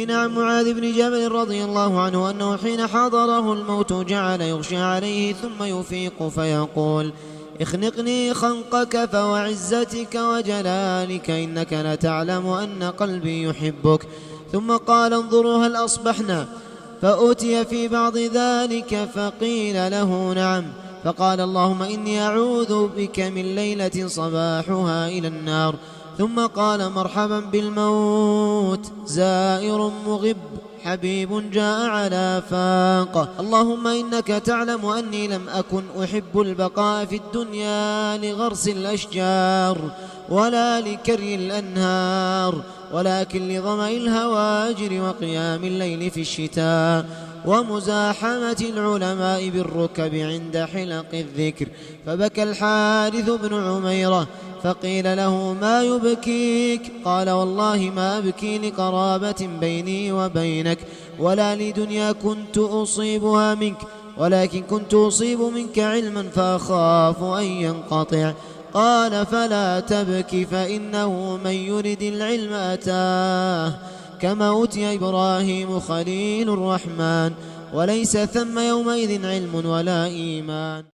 حين عن معاذ بن جبل رضي الله عنه أنه حين حضره الموت جعل يغشى عليه ثم يفيق فيقول: اخنقني خنقك فوعزتك وجلالك إنك لتعلم أن قلبي يحبك. ثم قال: انظروا هل أصبحنا؟ فأتي في بعض ذلك فقيل له: نعم. فقال: اللهم إني أعوذ بك من ليلة صباحها إلى النار. ثم قال: مرحبا بالموت، زائر مغب، حبيب جاء على فاقة. اللهم إنك تعلم أني لم أكن أحب البقاء في الدنيا لغرس الأشجار ولا لكري الأنهار، ولكن لظمأ الهواجر وقيام الليل في الشتاء ومزاحمة العلماء بالركب عند حلق الذكر. فبكى الحارث بن عميرة فقيل له: ما يبكيك؟ قال: والله ما أبكي لقرابة بيني وبينك ولا لدنيا كنت أصيبها منك، ولكن كنت أصيب منك علما فأخاف أن ينقطع. قال: فلا تبكي، فإنه من يرد العلم أتاه، كما أوتي إبراهيم خليل الرحمن، وليس ثم يومئذ علم ولا إيمان.